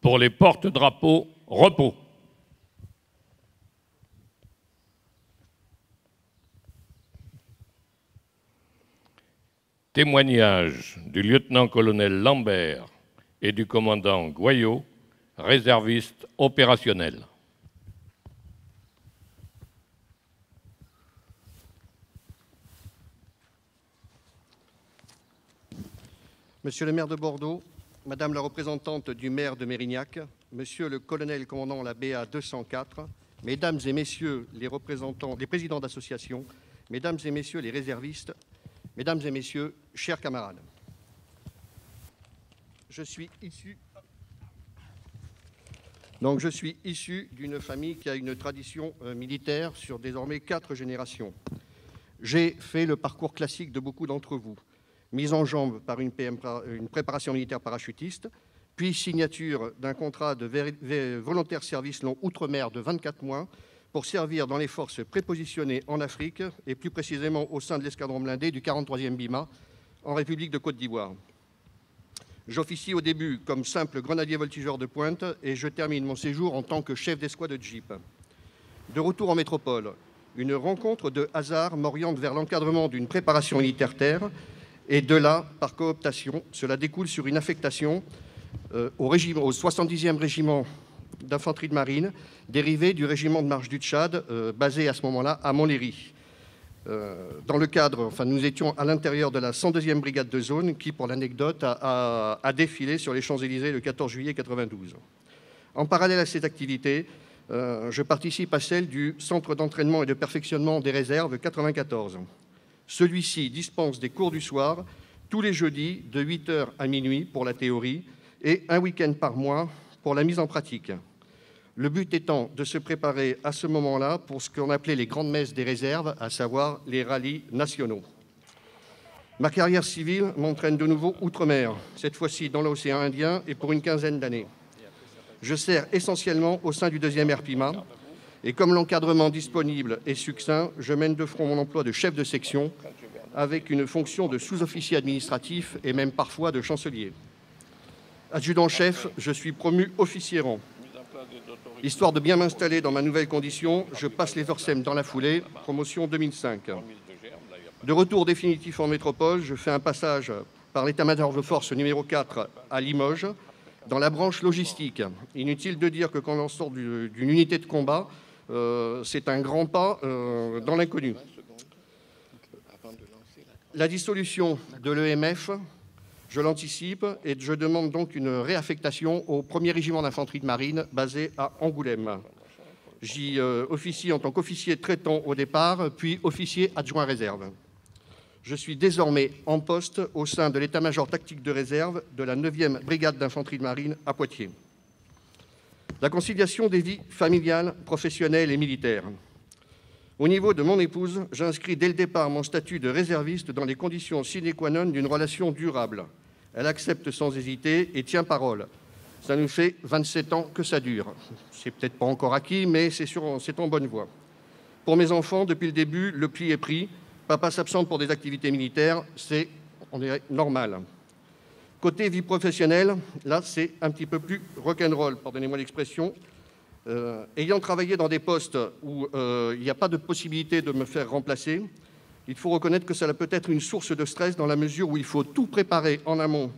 Pour les porte-drapeaux, repos. Témoignage du lieutenant-colonel Lambert et du commandant Goyot, réservistes opérationnels. Monsieur le maire de Bordeaux, Madame la représentante du maire de Mérignac, Monsieur le colonel commandant la BA 204, Mesdames et Messieurs les représentants, les présidents d'associations, Mesdames et Messieurs les réservistes, Mesdames et Messieurs, chers camarades, je suis issu d'une famille qui a une tradition militaire sur désormais 4 générations. J'ai fait le parcours classique de beaucoup d'entre vous. Mise en jambe par une préparation militaire parachutiste, puis signature d'un contrat de volontaire service long outre-mer de 24 mois pour servir dans les forces prépositionnées en Afrique et plus précisément au sein de l'escadron blindé du 43e BIMA en République de Côte d'Ivoire. J'officie au début comme simple grenadier voltigeur de pointe et je termine mon séjour en tant que chef d'escouade de Jeep. De retour en métropole, une rencontre de hasard m'oriente vers l'encadrement d'une préparation militaire terre. Et de là, par cooptation, cela découle sur une affectation au 70e régiment d'infanterie de marine, dérivé du régiment de marche du Tchad, basé à ce moment-là à Montlhéry. Dans le cadre, nous étions à l'intérieur de la 102e brigade de zone qui, pour l'anecdote, a défilé sur les Champs-Élysées le 14 juillet 92. En parallèle à cette activité, je participe à celle du Centre d'entraînement et de perfectionnement des réserves 94. Celui-ci dispense des cours du soir tous les jeudis de 8h à minuit pour la théorie et un week-end par mois pour la mise en pratique. Le but étant de se préparer à ce moment-là pour ce qu'on appelait les grandes messes des réserves, à savoir les rallyes nationaux. Ma carrière civile m'entraîne de nouveau outre-mer, cette fois-ci dans l'océan Indien et pour une quinzaine d'années. Je sers essentiellement au sein du 2e RPIMA. Et comme l'encadrement disponible est succinct, je mène de front mon emploi de chef de section avec une fonction de sous-officier administratif et même parfois de chancelier. Adjudant-chef, je suis promu officier rang. Histoire de bien m'installer dans ma nouvelle condition, je passe les ORSEM dans la foulée, promotion 2005. De retour définitif en métropole, je fais un passage par l'état-major de force numéro 4 à Limoges, dans la branche logistique. Inutile de dire que quand on sort d'une unité de combat, c'est un grand pas dans l'inconnu. La dissolution de l'EMF, je l'anticipe et je demande donc une réaffectation au 1er régiment d'infanterie de marine basé à Angoulême. J'y officie en tant qu'officier traitant au départ, puis officier adjoint réserve. Je suis désormais en poste au sein de l'état-major tactique de réserve de la 9e brigade d'infanterie de marine à Poitiers. La conciliation des vies familiales, professionnelles et militaires. Au niveau de mon épouse, j'inscris dès le départ mon statut de réserviste dans les conditions sine qua non d'une relation durable. Elle accepte sans hésiter et tient parole. Ça nous fait 27 ans que ça dure. C'est peut-être pas encore acquis, mais c'est en bonne voie. Pour mes enfants, depuis le début, le pli est pris. Papa s'absente pour des activités militaires, on est normal. Côté vie professionnelle, là, c'est un petit peu plus rock'n'roll, pardonnez-moi l'expression. Ayant travaillé dans des postes où il n'y a pas de possibilité de me faire remplacer, il faut reconnaître que cela peut être une source de stress dans la mesure où il faut tout préparer en amont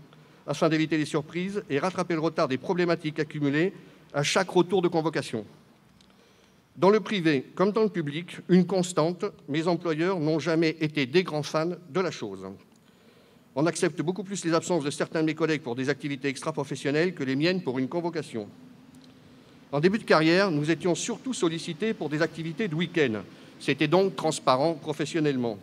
afin d'éviter les surprises et rattraper le retard des problématiques accumulées à chaque retour de convocation. Dans le privé comme dans le public, une constante, mes employeurs n'ont jamais été des grands fans de la chose. On accepte beaucoup plus les absences de certains de mes collègues pour des activités extra-professionnelles que les miennes pour une convocation. En début de carrière, nous étions surtout sollicités pour des activités de week-end. C'était donc transparent professionnellement.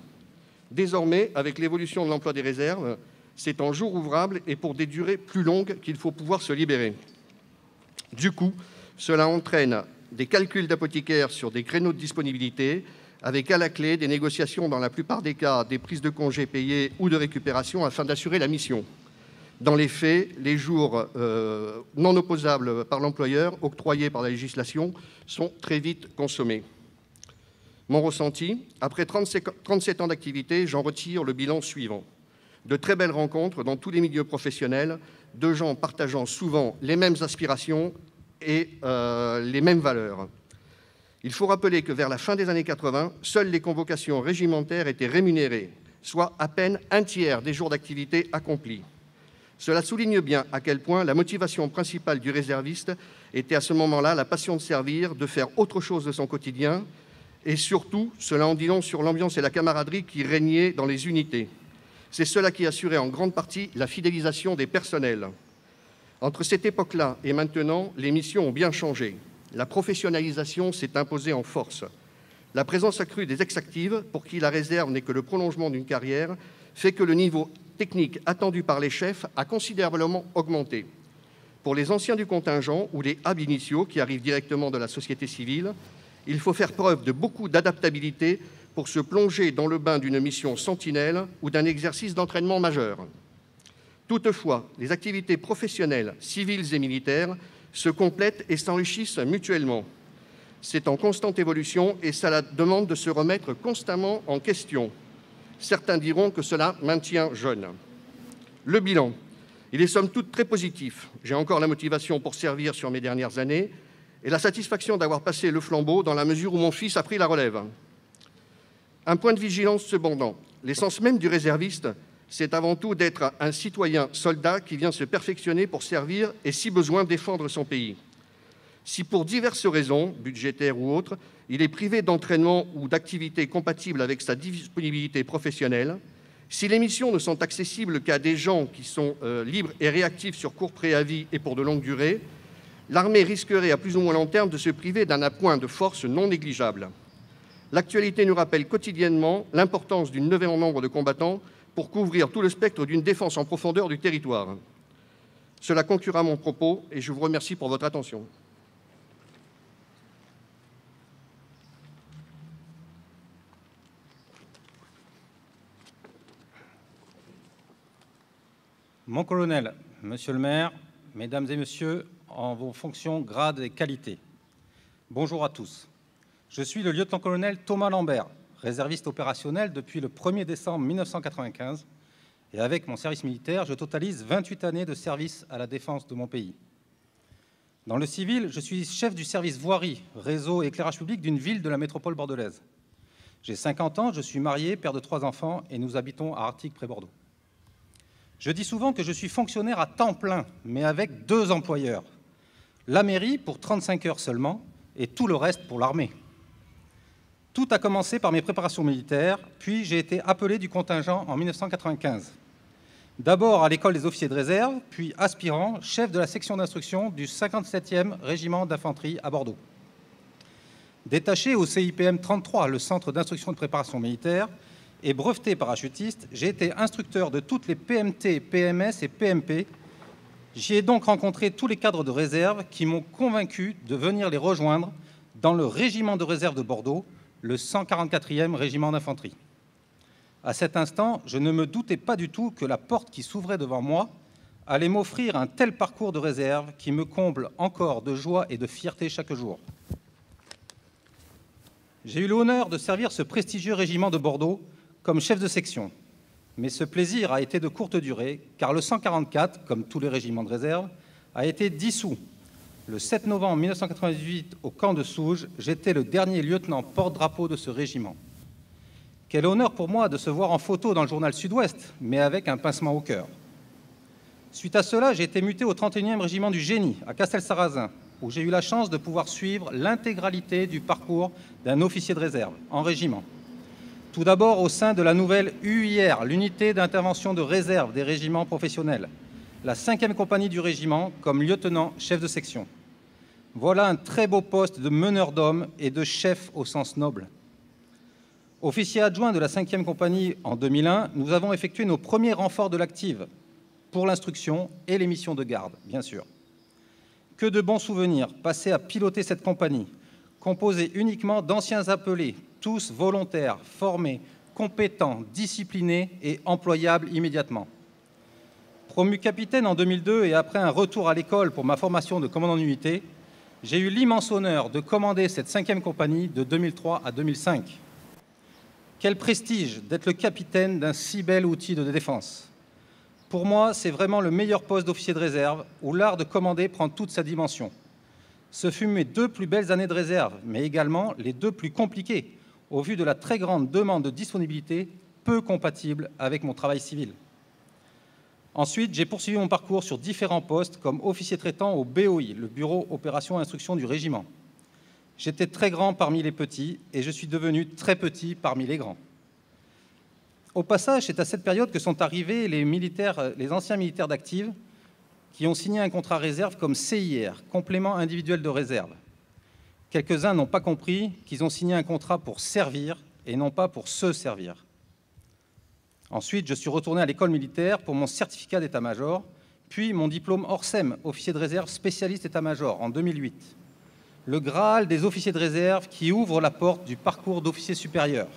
Désormais, avec l'évolution de l'emploi des réserves, c'est en jours ouvrables et pour des durées plus longues qu'il faut pouvoir se libérer. Du coup, cela entraîne des calculs d'apothicaires sur des créneaux de disponibilité, avec à la clé des négociations dans la plupart des cas, des prises de congés payées ou de récupération afin d'assurer la mission. Dans les faits, les jours non opposables par l'employeur, octroyés par la législation, sont très vite consommés. Mon ressenti, après 37 ans d'activité, j'en retire le bilan suivant. De très belles rencontres dans tous les milieux professionnels, de gens partageant souvent les mêmes aspirations et les mêmes valeurs. Il faut rappeler que vers la fin des années 80, seules les convocations régimentaires étaient rémunérées, soit à peine un tiers des jours d'activité accomplis. Cela souligne bien à quel point la motivation principale du réserviste était à ce moment-là la passion de servir, de faire autre chose de son quotidien, et surtout, cela en dit long sur l'ambiance et la camaraderie qui régnaient dans les unités. C'est cela qui assurait en grande partie la fidélisation des personnels. Entre cette époque-là et maintenant, les missions ont bien changé. La professionnalisation s'est imposée en force. La présence accrue des ex-actives, pour qui la réserve n'est que le prolongement d'une carrière, fait que le niveau technique attendu par les chefs a considérablement augmenté. Pour les anciens du contingent ou les hab initiaux qui arrivent directement de la société civile, il faut faire preuve de beaucoup d'adaptabilité pour se plonger dans le bain d'une mission sentinelle ou d'un exercice d'entraînement majeur. Toutefois, les activités professionnelles, civiles et militaires, se complètent et s'enrichissent mutuellement. C'est en constante évolution et cela demande de se remettre constamment en question. Certains diront que cela maintient jeune. Le bilan, il est somme toute très positif. J'ai encore la motivation pour servir sur mes dernières années et la satisfaction d'avoir passé le flambeau dans la mesure où mon fils a pris la relève. Un point de vigilance cependant, l'essence même du réserviste, c'est avant tout d'être un citoyen soldat qui vient se perfectionner pour servir et, si besoin, défendre son pays. Si pour diverses raisons, budgétaires ou autres, il est privé d'entraînement ou d'activités compatibles avec sa disponibilité professionnelle, si les missions ne sont accessibles qu'à des gens qui sont libres et réactifs sur court préavis et pour de longues durées, l'armée risquerait à plus ou moins long terme de se priver d'un appoint de force non négligeable. L'actualité nous rappelle quotidiennement l'importance d'un nouvel nombre de combattants pour couvrir tout le spectre d'une défense en profondeur du territoire. Cela conclura mon propos et je vous remercie pour votre attention. Mon colonel, monsieur le maire, mesdames et messieurs, en vos fonctions, grades et qualités, bonjour à tous. Je suis le lieutenant-colonel Thomas Lambert, réserviste opérationnel depuis le 1er décembre 1995, et avec mon service militaire, je totalise 28 années de service à la défense de mon pays. Dans le civil, je suis chef du service voirie, réseau et éclairage public d'une ville de la métropole bordelaise. J'ai 50 ans, je suis marié, père de 3 enfants, et nous habitons à Artigues, près Bordeaux. Je dis souvent que je suis fonctionnaire à temps plein, mais avec 2 employeurs. La mairie pour 35 heures seulement, et tout le reste pour l'armée. Tout a commencé par mes préparations militaires, puis j'ai été appelé du contingent en 1995. D'abord à l'école des officiers de réserve, puis aspirant, chef de la section d'instruction du 57e régiment d'infanterie à Bordeaux. Détaché au CIPM 33, le centre d'instruction de préparation militaire, et breveté parachutiste, j'ai été instructeur de toutes les PMT, PMS et PMP. J'y ai donc rencontré tous les cadres de réserve qui m'ont convaincu de venir les rejoindre dans le régiment de réserve de Bordeaux, le 144e régiment d'infanterie. À cet instant, je ne me doutais pas du tout que la porte qui s'ouvrait devant moi allait m'offrir un tel parcours de réserve qui me comble encore de joie et de fierté chaque jour. J'ai eu l'honneur de servir ce prestigieux régiment de Bordeaux comme chef de section. Mais ce plaisir a été de courte durée, car le 144, comme tous les régiments de réserve, a été dissous. Le 7 novembre 1998, au camp de Souges, j'étais le dernier lieutenant porte-drapeau de ce régiment. Quel honneur pour moi de se voir en photo dans le journal Sud-Ouest, mais avec un pincement au cœur. Suite à cela, j'ai été muté au 31e régiment du Génie, à Castelsarrasin, où j'ai eu la chance de pouvoir suivre l'intégralité du parcours d'un officier de réserve en régiment. Tout d'abord au sein de la nouvelle UIR, l'unité d'intervention de réserve des régiments professionnels, la 5e compagnie du régiment comme lieutenant chef de section. Voilà un très beau poste de meneur d'hommes et de chef au sens noble. Officier adjoint de la 5e compagnie en 2001, nous avons effectué nos premiers renforts de l'active pour l'instruction et les missions de garde, bien sûr. Que de bons souvenirs passés à piloter cette compagnie, composée uniquement d'anciens appelés, tous volontaires, formés, compétents, disciplinés et employables immédiatement. Promu capitaine en 2002 et après un retour à l'école pour ma formation de commandant d'unité, j'ai eu l'immense honneur de commander cette 5e compagnie de 2003 à 2005. Quel prestige d'être le capitaine d'un si bel outil de défense. Pour moi, c'est vraiment le meilleur poste d'officier de réserve, où l'art de commander prend toute sa dimension. Ce fut mes 2 plus belles années de réserve, mais également les 2 plus compliquées, au vu de la très grande demande de disponibilité, peu compatible avec mon travail civil. Ensuite, j'ai poursuivi mon parcours sur différents postes, comme officier traitant au BOI, le Bureau Opération Instruction du Régiment. J'étais très grand parmi les petits, et je suis devenu très petit parmi les grands. Au passage, c'est à cette période que sont arrivés les anciens militaires d'active qui ont signé un contrat réserve comme CIR, complément individuel de réserve. Quelques-uns n'ont pas compris qu'ils ont signé un contrat pour servir et non pas pour se servir. Ensuite, je suis retourné à l'école militaire pour mon certificat d'état-major, puis mon diplôme ORSEM, officier de réserve spécialiste état-major, en 2008. Le Graal des officiers de réserve qui ouvre la porte du parcours d'officier supérieur.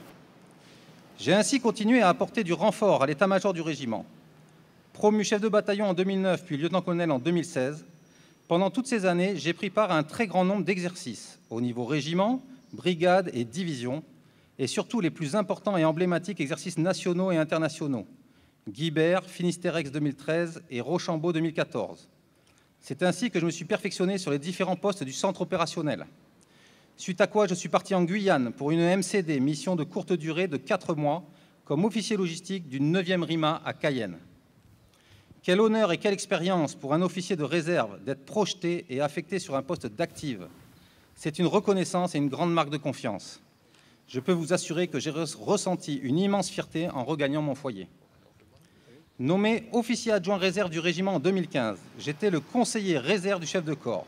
J'ai ainsi continué à apporter du renfort à l'état-major du régiment. Promu chef de bataillon en 2009, puis lieutenant-colonel en 2016, pendant toutes ces années, j'ai pris part à un très grand nombre d'exercices, au niveau régiment, brigade et division, et surtout les plus importants et emblématiques exercices nationaux et internationaux, Guibert, Finistère-Ex 2013 et Rochambeau 2014. C'est ainsi que je me suis perfectionné sur les différents postes du centre opérationnel. Suite à quoi je suis parti en Guyane pour une MCD, mission de courte durée de 4 mois, comme officier logistique du 9e RIMA à Cayenne. Quel honneur et quelle expérience pour un officier de réserve d'être projeté et affecté sur un poste d'active. C'est une reconnaissance et une grande marque de confiance. Je peux vous assurer que j'ai ressenti une immense fierté en regagnant mon foyer. Nommé officier adjoint réserve du régiment en 2015, j'étais le conseiller réserve du chef de corps,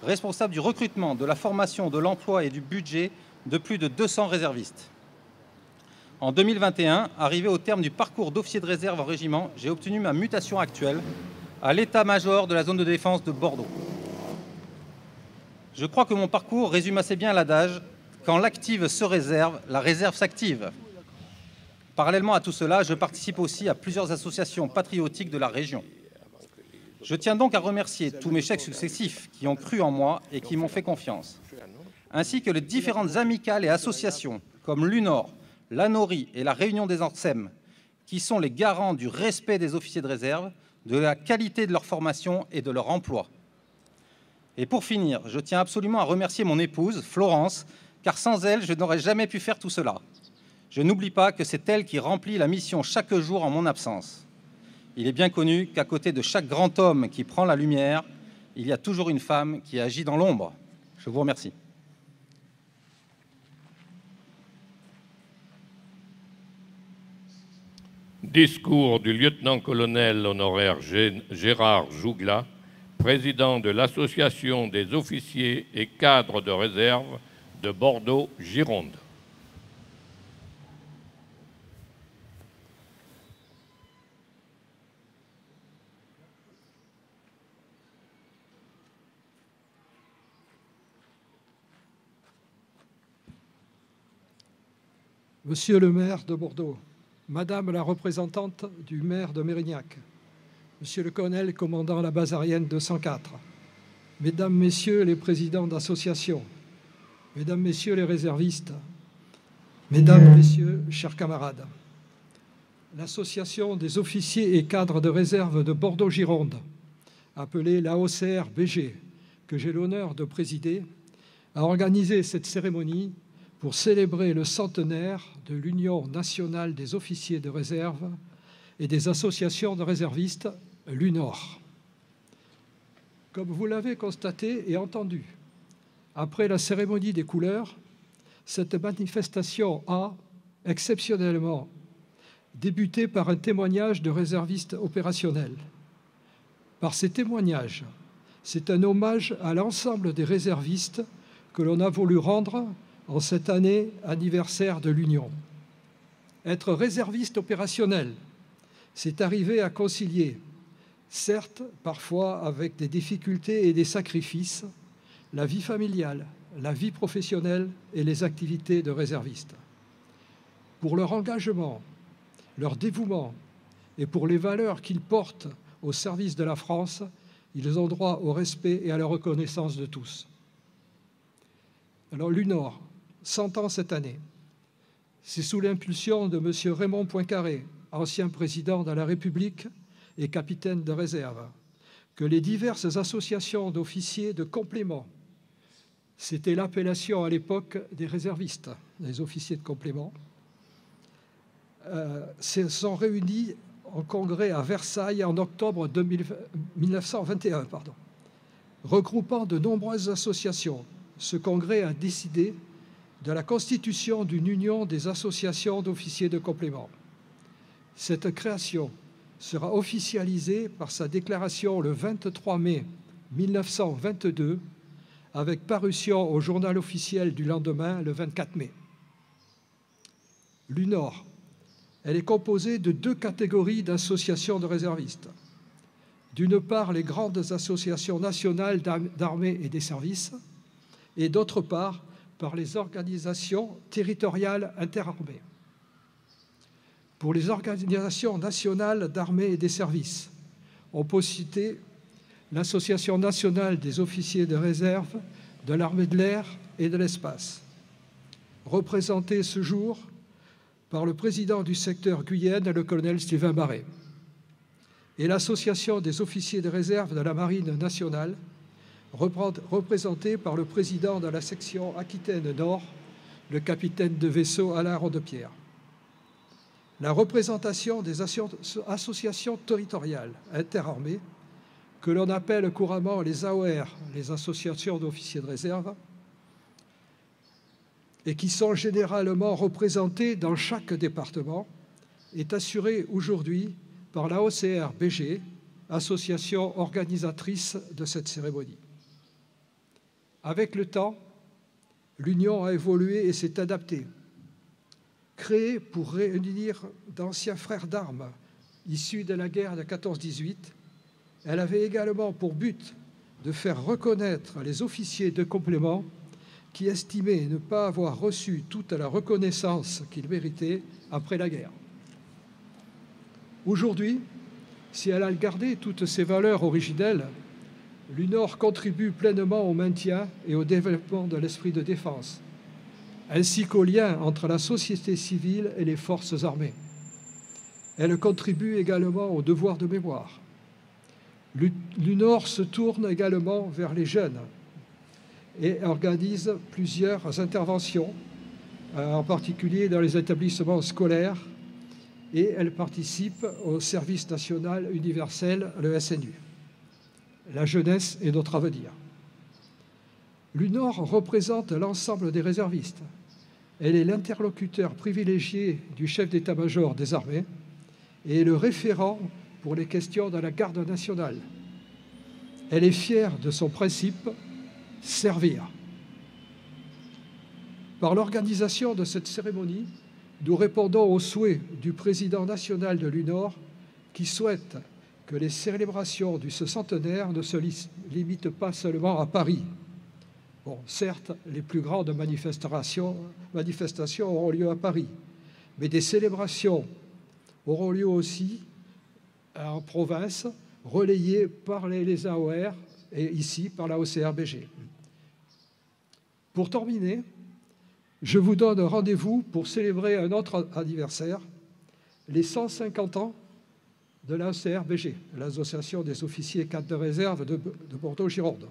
responsable du recrutement, de la formation, de l'emploi et du budget de plus de 200 réservistes. En 2021, arrivé au terme du parcours d'officier de réserve en régiment, j'ai obtenu ma mutation actuelle à l'état-major de la zone de défense de Bordeaux. Je crois que mon parcours résume assez bien l'adage « Quand l'active se réserve, la réserve s'active ». Parallèlement à tout cela, je participe aussi à plusieurs associations patriotiques de la région. Je tiens donc à remercier tous mes chefs successifs qui ont cru en moi et qui m'ont fait confiance, ainsi que les différentes amicales et associations comme l'UNOR, l'ANORI et la Réunion des ORSEM, qui sont les garants du respect des officiers de réserve, de la qualité de leur formation et de leur emploi. Et pour finir, je tiens absolument à remercier mon épouse, Florence, car sans elle, je n'aurais jamais pu faire tout cela. Je n'oublie pas que c'est elle qui remplit la mission chaque jour en mon absence. Il est bien connu qu'à côté de chaque grand homme qui prend la lumière, il y a toujours une femme qui agit dans l'ombre. Je vous remercie. Discours du lieutenant-colonel honoraire Gérard Jougla, président de l'Association des officiers et cadres de réserve de Bordeaux-Gironde. Monsieur le maire de Bordeaux, Madame la représentante du maire de Mérignac, Monsieur le colonel commandant la base aérienne 204, Mesdames, Messieurs les présidents d'associations, Mesdames, Messieurs les réservistes, Mesdames, Messieurs, chers camarades, l'Association des officiers et cadres de réserve de Bordeaux-Gironde, appelée l'AOCR-BG, que j'ai l'honneur de présider, a organisé cette cérémonie pour célébrer le centenaire de l'Union nationale des officiers de réserve et des associations de réservistes, l'UNOR. Comme vous l'avez constaté et entendu, après la cérémonie des couleurs, cette manifestation a, exceptionnellement, débuté par un témoignage de réservistes opérationnels. Par ces témoignages, c'est un hommage à l'ensemble des réservistes que l'on a voulu rendre en cette année anniversaire de l'Union. Être réserviste opérationnel, c'est arriver à concilier, certes parfois avec des difficultés et des sacrifices, la vie familiale, la vie professionnelle et les activités de réservistes. Pour leur engagement, leur dévouement et pour les valeurs qu'ils portent au service de la France, ils ont droit au respect et à la reconnaissance de tous. Alors l'UNOR, 100 ans cette année. C'est sous l'impulsion de M. Raymond Poincaré, ancien président de la République et capitaines de réserve, que les diverses associations d'officiers de complément, c'était l'appellation à l'époque des réservistes, des officiers de complément, se sont réunis en congrès à Versailles en octobre 1921, regroupant de nombreuses associations. Ce congrès a décidé de la constitution d'une union des associations d'officiers de complément. Cette création sera officialisée par sa déclaration le 23 mai 1922, avec parution au journal officiel du lendemain, le 24 mai. L'UNOR, elle est composée de deux catégories d'associations de réservistes. D'une part, les grandes associations nationales d'armées et des services, et d'autre part, par les organisations territoriales interarmées. Pour les organisations nationales d'armées et des services, on peut citer l'Association nationale des officiers de réserve de l'armée de l'air et de l'espace, représentée ce jour par le président du secteur Guyenne, le colonel Sylvain Barré, et l'Association des officiers de réserve de la Marine nationale, représentée par le président de la section Aquitaine Nord, le capitaine de vaisseau Alain Rodepierre. La représentation des associations territoriales interarmées, que l'on appelle couramment les AOR, les associations d'officiers de réserve, et qui sont généralement représentées dans chaque département, est assurée aujourd'hui par l'AOCR-BG, association organisatrice de cette cérémonie. Avec le temps, l'Union a évolué et s'est adaptée. Créée pour réunir d'anciens frères d'armes issus de la guerre de 14-18, elle avait également pour but de faire reconnaître les officiers de complément qui estimaient ne pas avoir reçu toute la reconnaissance qu'ils méritaient après la guerre. Aujourd'hui, si elle a gardé toutes ses valeurs originelles, l'UNOR contribue pleinement au maintien et au développement de l'esprit de défense, ainsi qu'au lien entre la société civile et les forces armées. Elle contribue également au devoir de mémoire. L'UNOR se tourne également vers les jeunes et organise plusieurs interventions, en particulier dans les établissements scolaires, et elle participe au service national universel, le SNU. La jeunesse est notre avenir. L'UNOR représente l'ensemble des réservistes. Elle est l'interlocuteur privilégié du chef d'état-major des armées et le référent pour les questions de la garde nationale. Elle est fière de son principe « servir ». Par l'organisation de cette cérémonie, nous répondons au souhait du président national de l'UNOR qui souhaite que les célébrations du centenaire ne se limitent pas seulement à Paris. Bon, certes, les plus grandes manifestations auront lieu à Paris, mais des célébrations auront lieu aussi en province, relayées par les AOR et ici par la OCR-BG. Pour terminer, je vous donne rendez-vous pour célébrer un autre anniversaire, les 150 ans de la OCR-BG, l'Association des officiers cadres de réserve de Bordeaux-Gironde,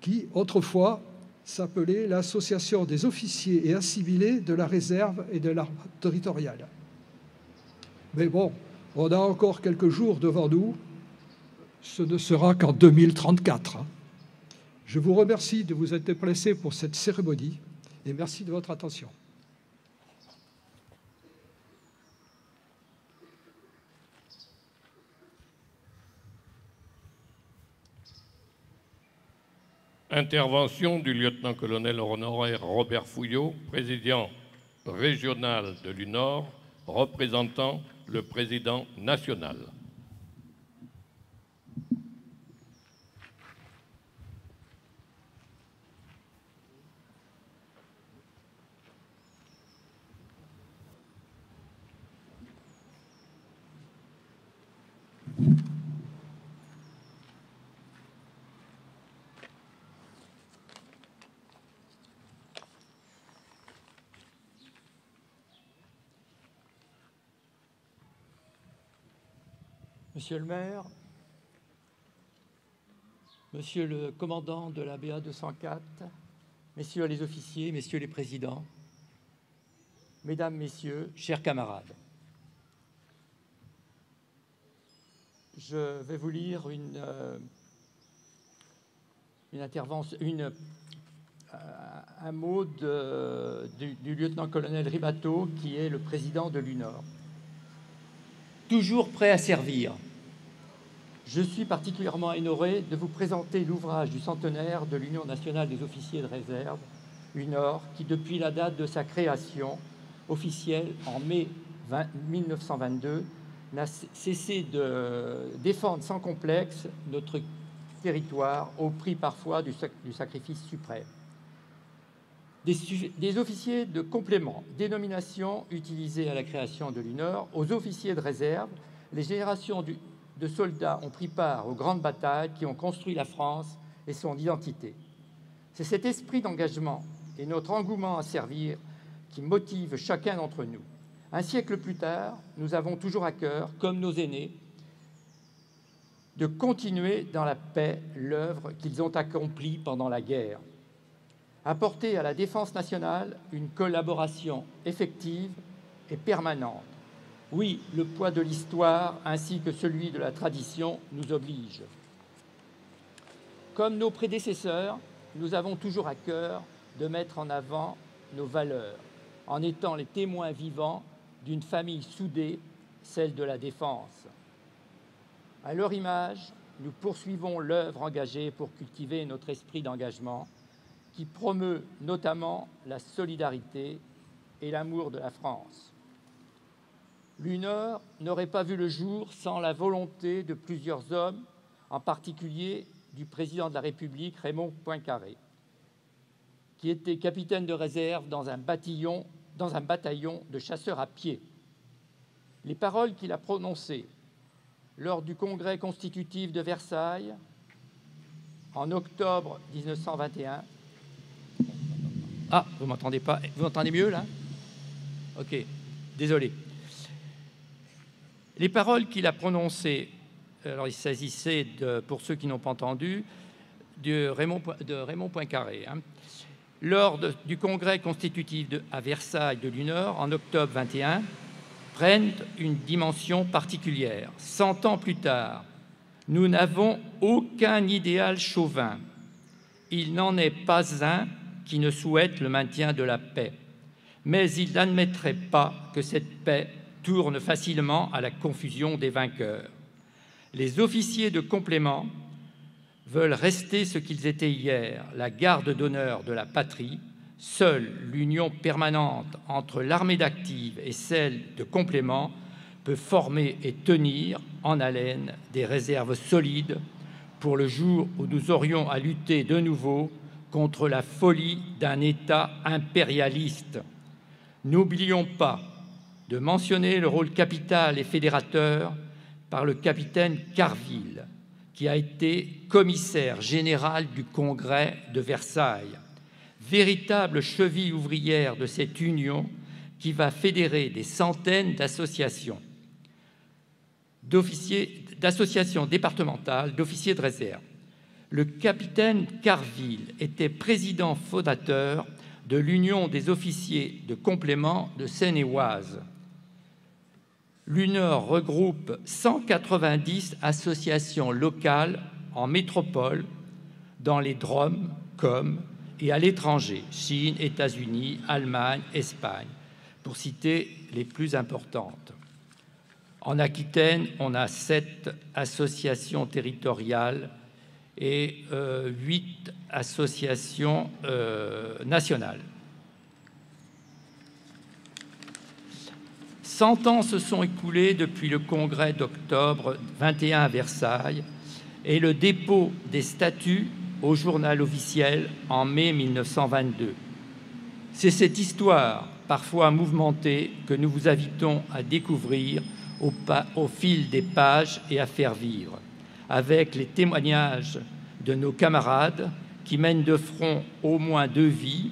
qui autrefois s'appelait l'Association des officiers et assimilés de la réserve et de l'arme territoriale. Mais bon, on a encore quelques jours devant nous, ce ne sera qu'en 2034. Je vous remercie de vous être déplacés pour cette cérémonie et merci de votre attention. Intervention du lieutenant-colonel honoraire Robert Fouillot, président régional de l'UNOR, représentant le président national. Monsieur le maire, monsieur le commandant de la BA 204, messieurs les officiers, messieurs les présidents, mesdames, messieurs, chers camarades, je vais vous lire un mot du lieutenant-colonel Ribateau, qui est le président de l'UNOR. Toujours prêt à servir. Je suis particulièrement honoré de vous présenter l'ouvrage du centenaire de l'Union nationale des officiers de réserve, UNOR, qui, depuis la date de sa création officielle en mai 1922, n'a cessé de défendre sans complexe notre territoire au prix parfois du sacrifice suprême. Des officiers de complément, dénomination utilisée à la création de l'UNOR, aux officiers de réserve, les générations de soldats ont pris part aux grandes batailles qui ont construit la France et son identité. C'est cet esprit d'engagement et notre engouement à servir qui motive chacun d'entre nous. Un siècle plus tard, nous avons toujours à cœur, comme nos aînés, de continuer dans la paix l'œuvre qu'ils ont accomplie pendant la guerre. Apporter à la défense nationale une collaboration effective et permanente. Oui, le poids de l'histoire ainsi que celui de la tradition nous oblige. Comme nos prédécesseurs, nous avons toujours à cœur de mettre en avant nos valeurs, en étant les témoins vivants d'une famille soudée, celle de la défense. À leur image, nous poursuivons l'œuvre engagée pour cultiver notre esprit d'engagement, qui promeut notamment la solidarité et l'amour de la France. L'UNOR n'aurait pas vu le jour sans la volonté de plusieurs hommes, en particulier du président de la République, Raymond Poincaré, qui était capitaine de réserve dans un bataillon de chasseurs à pied. Les paroles qu'il a prononcées lors du congrès constitutif de Versailles en octobre 1921. Ah, vous m'entendez pas? Vous m'entendez mieux là? Ok, désolé. Les paroles qu'il a prononcées, alors il s'agissait, pour ceux qui n'ont pas entendu, de Raymond Poincaré, lors du congrès constitutif à Versailles de l'UNOR en octobre 21, prennent une dimension particulière. 100 ans plus tard, nous n'avons aucun idéal chauvin. Il n'en est pas un qui ne souhaite le maintien de la paix. Mais il n'admettrait pas que cette paix tourne facilement à la confusion des vainqueurs. Les officiers de complément veulent rester ce qu'ils étaient hier, la garde d'honneur de la patrie. Seule l'union permanente entre l'armée d'active et celle de complément peut former et tenir en haleine des réserves solides pour le jour où nous aurions à lutter de nouveau contre la folie d'un État impérialiste. N'oublions pas de mentionner le rôle capital et fédérateur par le capitaine Carville, qui a été commissaire général du Congrès de Versailles, véritable cheville ouvrière de cette union qui va fédérer des centaines d'associations départementales d'officiers de réserve. Le capitaine Carville était président fondateur de l'Union des officiers de complément de Seine-et-Oise. L'UNOR regroupe 190 associations locales en métropole, dans les DROM, et à l'étranger, Chine, États-Unis, Allemagne, Espagne, pour citer les plus importantes. En Aquitaine, on a 7 associations territoriales et 8 associations nationales. 100 ans se sont écoulés depuis le congrès d'octobre 21 à Versailles et le dépôt des statuts au journal officiel en mai 1922. C'est cette histoire, parfois mouvementée, que nous vous invitons à découvrir au fil des pages et à faire vivre, avec les témoignages de nos camarades qui mènent de front au moins 2 vies,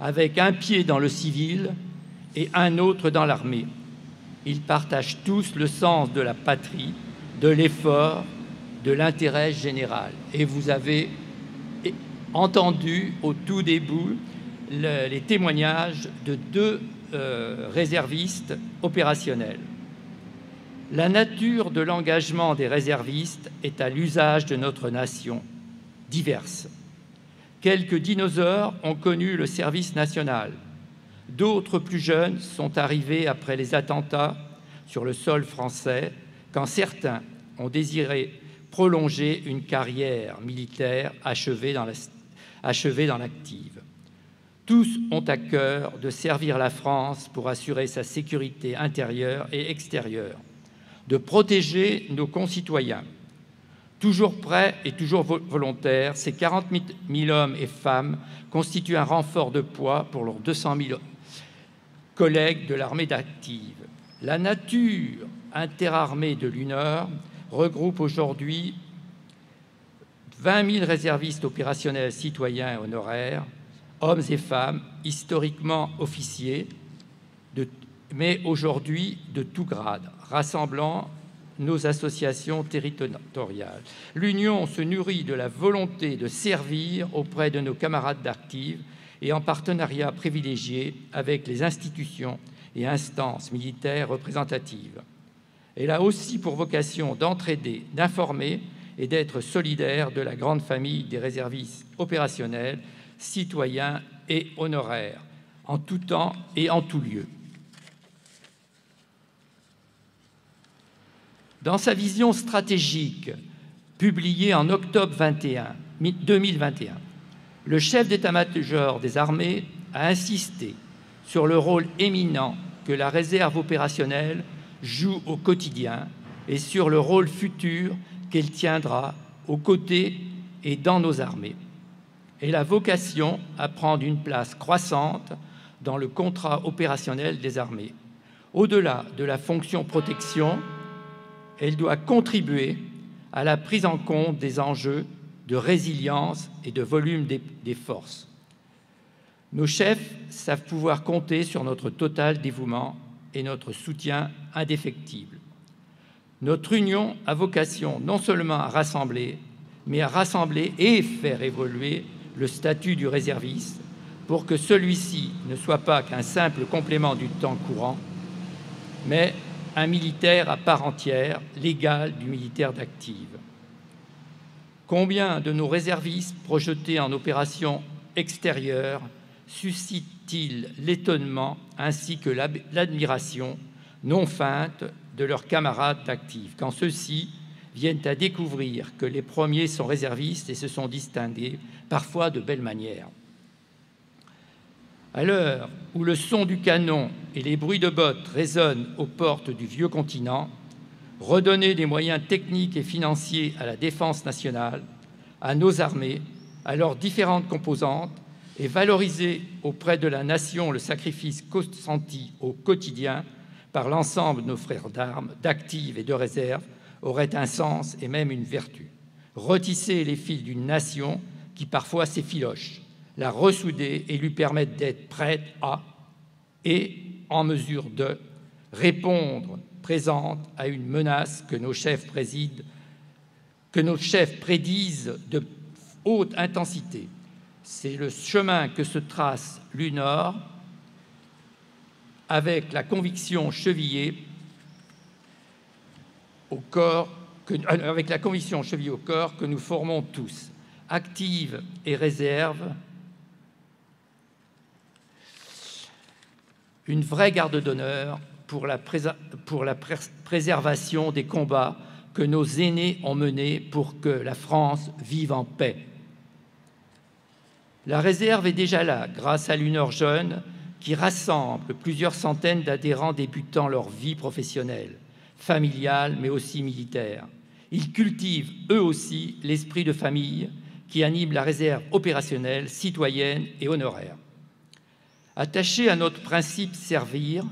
avec un pied dans le civil et un autre dans l'armée. Ils partagent tous le sens de la patrie, de l'effort, de l'intérêt général. Et vous avez entendu au tout début les témoignages de 2 réservistes opérationnels. La nature de l'engagement des réservistes est à l'usage de notre nation, diverse. Quelques dinosaures ont connu le service national. D'autres plus jeunes sont arrivés après les attentats sur le sol français, quand certains ont désiré prolonger une carrière militaire achevée dans l'active. Tous ont à cœur de servir la France pour assurer sa sécurité intérieure et extérieure, de protéger nos concitoyens. Toujours prêts et toujours volontaires, ces 40 000 hommes et femmes constituent un renfort de poids pour leurs 200 000 collègues de l'armée d'active. La nature interarmée de l'UNOR regroupe aujourd'hui 20 000 réservistes opérationnels citoyens et honoraires, hommes et femmes, historiquement officiers, mais aujourd'hui de tout grade, rassemblant nos associations territoriales. L'Union se nourrit de la volonté de servir auprès de nos camarades d'active et en partenariat privilégié avec les institutions et instances militaires représentatives. Elle a aussi pour vocation d'entraider, d'informer et d'être solidaire de la grande famille des réservistes opérationnels, citoyens et honoraires, en tout temps et en tout lieu. Dans sa vision stratégique, publiée en octobre 2021, le chef d'état-major des armées a insisté sur le rôle éminent que la réserve opérationnelle joue au quotidien et sur le rôle futur qu'elle tiendra aux côtés et dans nos armées. Elle a vocation à prendre une place croissante dans le contrat opérationnel des armées. Au-delà de la fonction protection, elle doit contribuer à la prise en compte des enjeux de résilience et de volume des forces. Nos chefs savent pouvoir compter sur notre total dévouement et notre soutien indéfectible. Notre union a vocation non seulement à rassembler, mais à rassembler et faire évoluer le statut du réserviste pour que celui-ci ne soit pas qu'un simple complément du temps courant, mais un militaire à part entière, l'égal du militaire d'active. Combien de nos réservistes projetés en opération extérieure suscitent-ils l'étonnement ainsi que l'admiration non feinte de leurs camarades d'active, quand ceux-ci viennent à découvrir que les premiers sont réservistes et se sont distingués, parfois de belle manière. À l'heure où le son du canon et les bruits de bottes résonnent aux portes du vieux continent, redonner des moyens techniques et financiers à la défense nationale, à nos armées, à leurs différentes composantes, et valoriser auprès de la nation le sacrifice consenti au quotidien par l'ensemble de nos frères d'armes, d'active et de réserve, aurait un sens et même une vertu. Retisser les fils d'une nation qui parfois s'effiloche, la ressouder et lui permettre d'être prête à et en mesure de répondre présente à une menace que nos chefs prédisent de haute intensité. C'est le chemin que se trace l'UNOR avec la conviction chevillée au corps que nous formons tous, active et réserve, une vraie garde d'honneur pour la préservation des combats que nos aînés ont menés pour que la France vive en paix. La réserve est déjà là, grâce à l'UNOR jeune, qui rassemble plusieurs centaines d'adhérents débutant leur vie professionnelle, familiale, mais aussi militaire. Ils cultivent, eux aussi, l'esprit de famille qui anime la réserve opérationnelle, citoyenne et honoraire. Attaché à notre principe servir,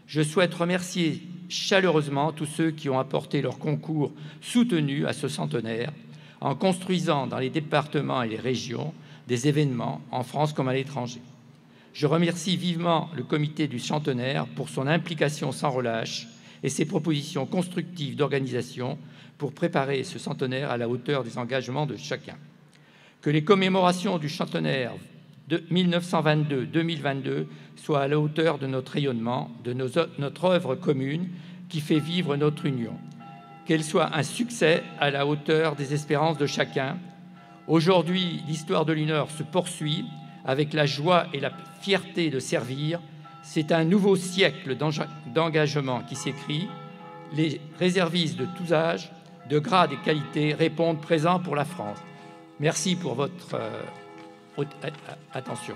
je souhaite remercier chaleureusement tous ceux qui ont apporté leur concours soutenu à ce centenaire en construisant dans les départements et les régions des événements en France comme à l'étranger. Je remercie vivement le comité du centenaire pour son implication sans relâche et ses propositions constructives d'organisation pour préparer ce centenaire à la hauteur des engagements de chacun. Que les commémorations du centenaire de 1922-2022 soient à la hauteur de notre rayonnement, de notre œuvre commune qui fait vivre notre union. Qu'elle soit un succès à la hauteur des espérances de chacun. Aujourd'hui, l'histoire de l'UNOR se poursuit avec la joie et la fierté de servir. C'est un nouveau siècle d'engagement qui s'écrit. Les réservistes de tous âges, de grades et qualités répondent présents pour la France. Merci pour votre attention.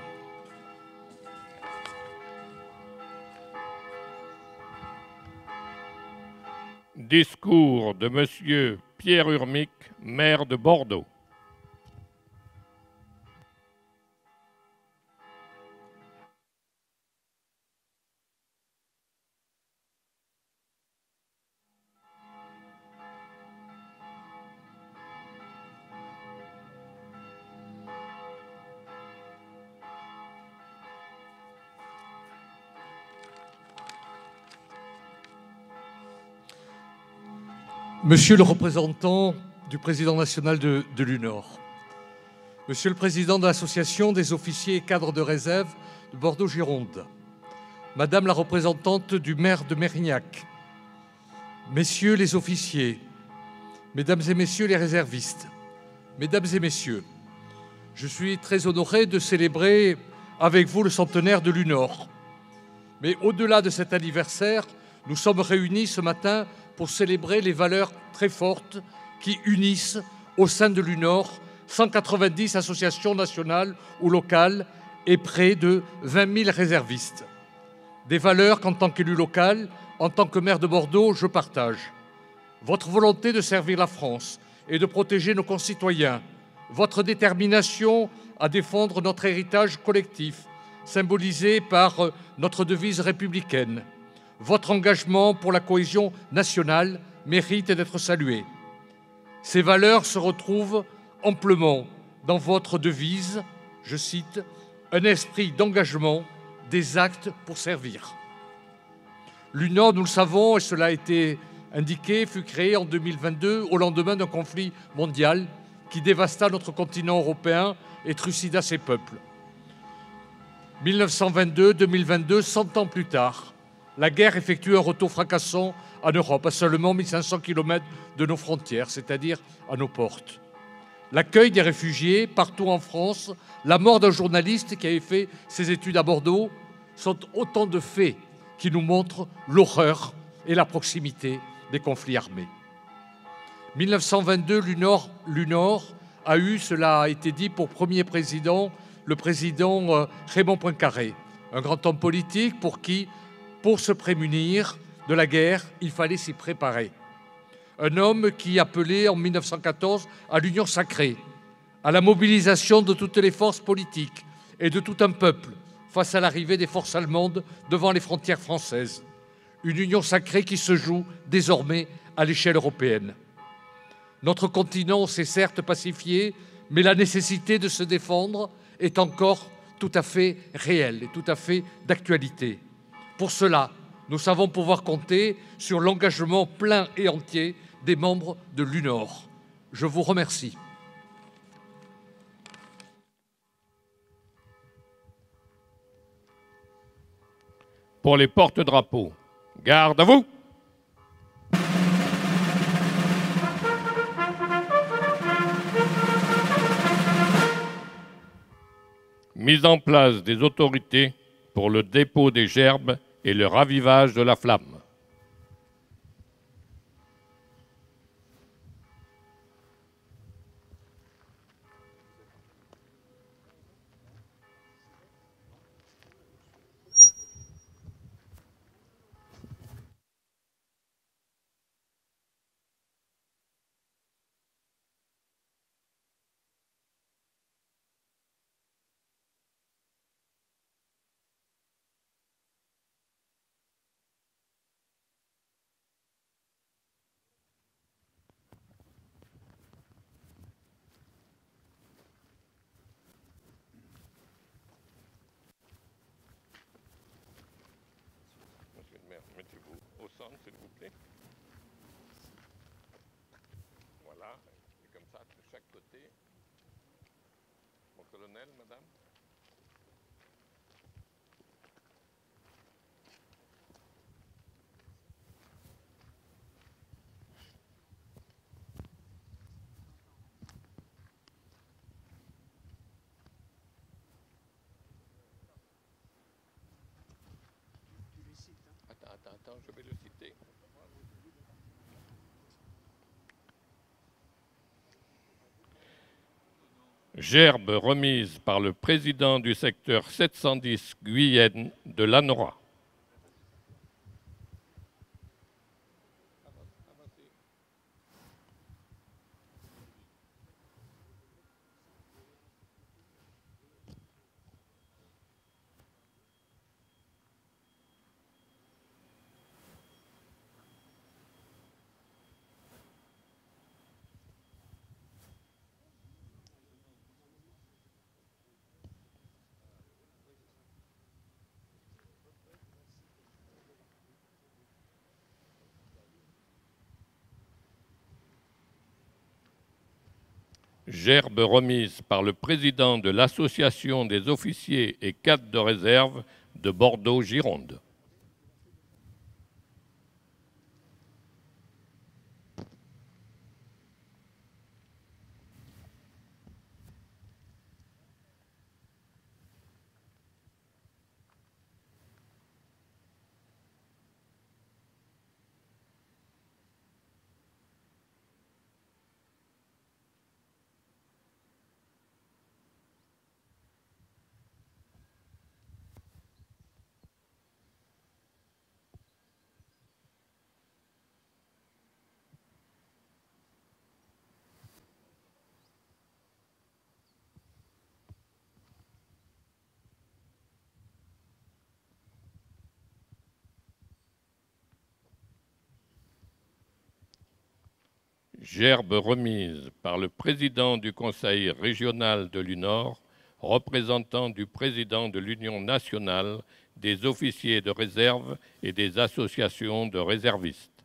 Discours de Monsieur Pierre Urmic, maire de Bordeaux. Monsieur le représentant du président national de l'UNOR, Monsieur le président de l'Association des officiers et cadres de réserve de Bordeaux-Gironde, Madame la représentante du maire de Mérignac, Messieurs les officiers, Mesdames et Messieurs les réservistes, Mesdames et Messieurs, je suis très honoré de célébrer avec vous le centenaire de l'UNOR. Mais au-delà de cet anniversaire, nous sommes réunis ce matin pour célébrer les valeurs très fortes qui unissent au sein de l'UNOR 190 associations nationales ou locales et près de 20 000 réservistes. Des valeurs qu'en tant qu'élu local, en tant que maire de Bordeaux, je partage. Votre volonté de servir la France et de protéger nos concitoyens, votre détermination à défendre notre héritage collectif, symbolisé par notre devise républicaine, votre engagement pour la cohésion nationale mérite d'être salué. Ces valeurs se retrouvent amplement dans votre devise, je cite, « Un esprit d'engagement, des actes pour servir ». L'UNOR, nous le savons, et cela a été indiqué, fut créée en 2022 au lendemain d'un conflit mondial qui dévasta notre continent européen et trucida ses peuples. 1922-2022, 100 ans plus tard, la guerre effectue un retour fracassant en Europe, à seulement 1500 km de nos frontières, c'est-à-dire à nos portes. L'accueil des réfugiés partout en France, la mort d'un journaliste qui avait fait ses études à Bordeaux, sont autant de faits qui nous montrent l'horreur et la proximité des conflits armés. 1922, l'UNOR a eu, cela a été dit, pour premier président, le président Raymond Poincaré, un grand homme politique pour qui, pour se prémunir de la guerre, il fallait s'y préparer. Un homme qui appelait en 1914 à l'union sacrée, à la mobilisation de toutes les forces politiques et de tout un peuple face à l'arrivée des forces allemandes devant les frontières françaises. Une union sacrée qui se joue désormais à l'échelle européenne. Notre continent s'est certes pacifié, mais la nécessité de se défendre est encore tout à fait réelle et tout à fait d'actualité. Pour cela, nous savons pouvoir compter sur l'engagement plein et entier des membres de l'UNOR. Je vous remercie. Pour les porte-drapeaux, garde à vous. Mise en place des autorités pour le dépôt des gerbes et le ravivage de la flamme. descendre, s'il vous plaît. Voilà, et comme ça, de chaque côté. Mon colonel, madame. Attends, je vais le citer. Gerbe remise par le président du secteur 710 Guyenne de l'ANORA. Gerbe remise par le président de l'Association des officiers et cadres de réserve de Bordeaux-Gironde. Gerbe remise par le président du Conseil régional de l'UNOR, représentant du président de l'Union nationale des officiers de réserve et des associations de réservistes.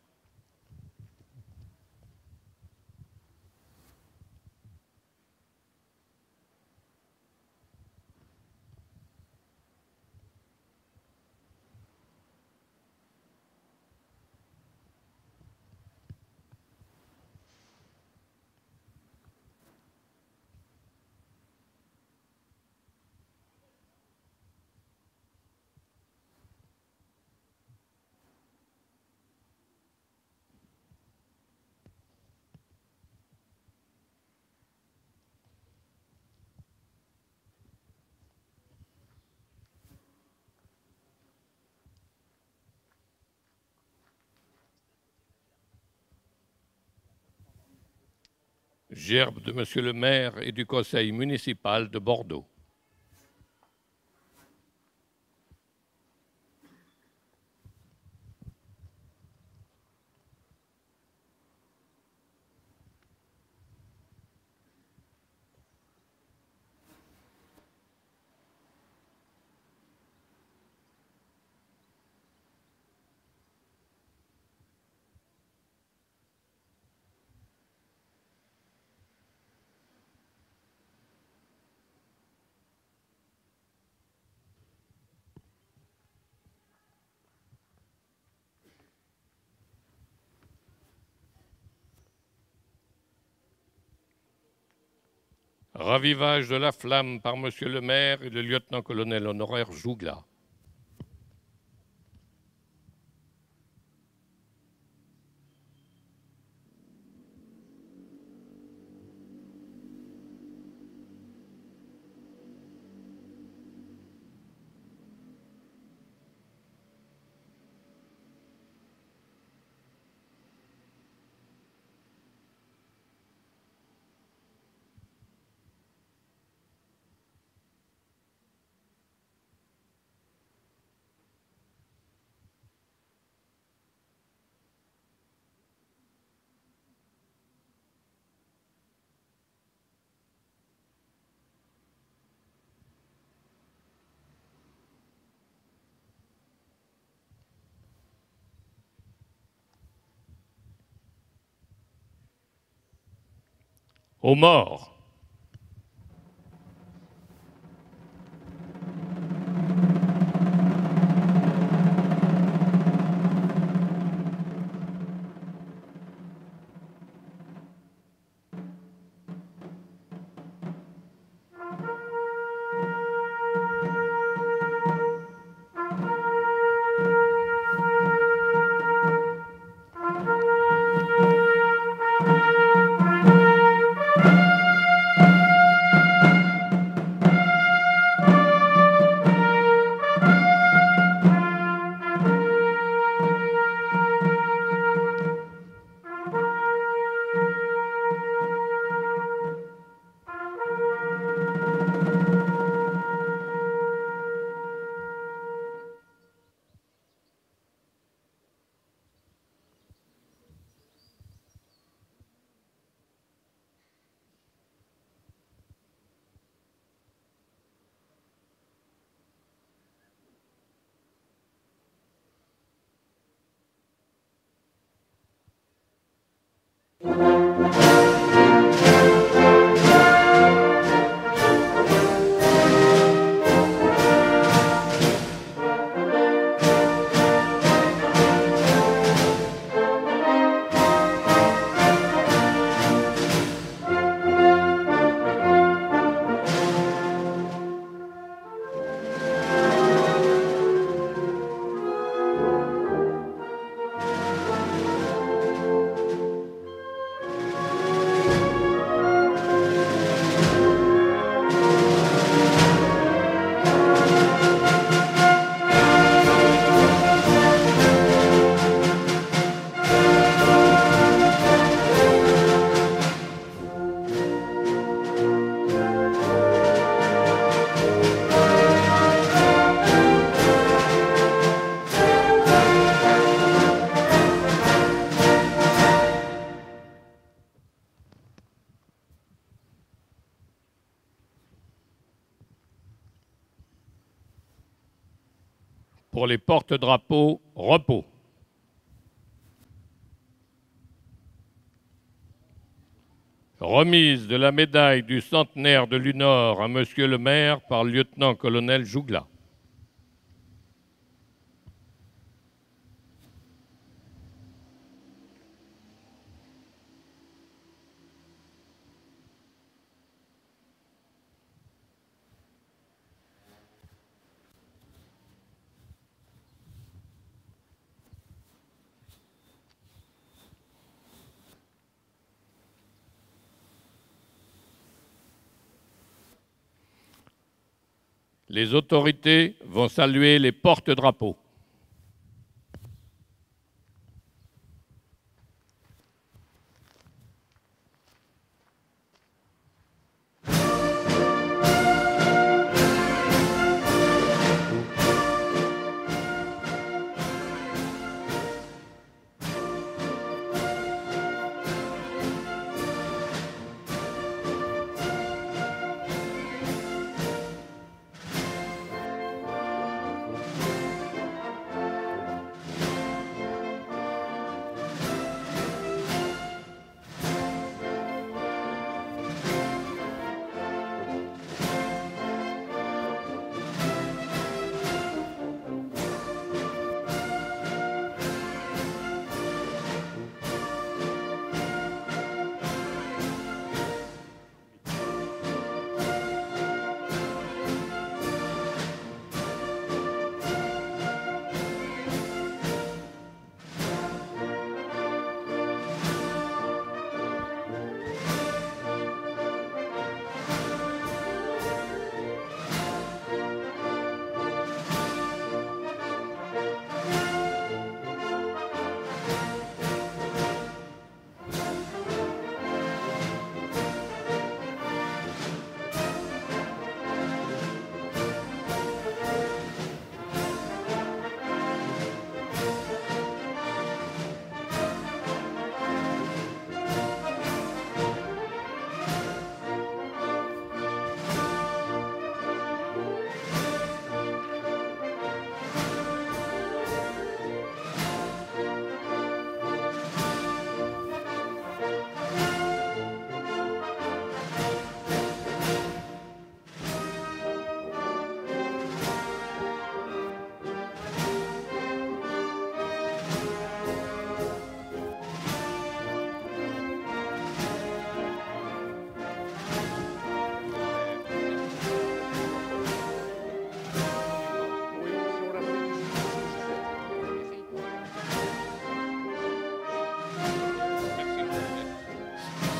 Gerbe de Monsieur le maire et du conseil municipal de Bordeaux. Ravivage de la flamme par Monsieur le maire et le lieutenant-colonel honoraire Jougla. Aux morts. Pour les porte-drapeaux, repos. Remise de la médaille du centenaire de l'UNOR à Monsieur le maire par le lieutenant-colonel Jougla. Les autorités vont saluer les porte-drapeaux.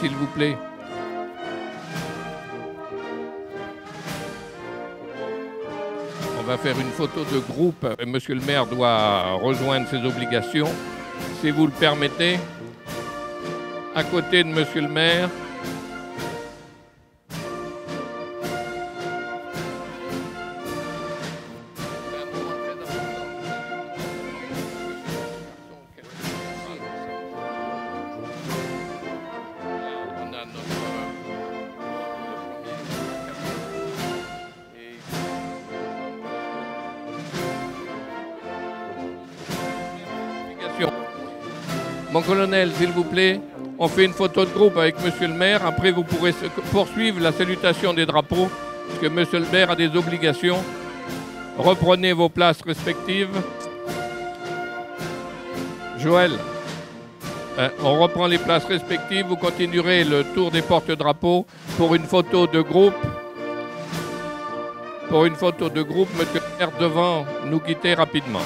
s'il vous plaît. On va faire une photo de groupe. Monsieur le maire doit rejoindre ses obligations. Si vous le permettez, à côté de monsieur le maire. Mon colonel, s'il vous plaît, on fait une photo de groupe avec monsieur le maire. Après, vous pourrez poursuivre la salutation des drapeaux, parce que monsieur le maire a des obligations. Reprenez vos places respectives. Joël, on reprend les places respectives. Vous continuerez le tour des porte-drapeaux pour une photo de groupe. Pour une photo de groupe, monsieur le maire devant nous quitter rapidement.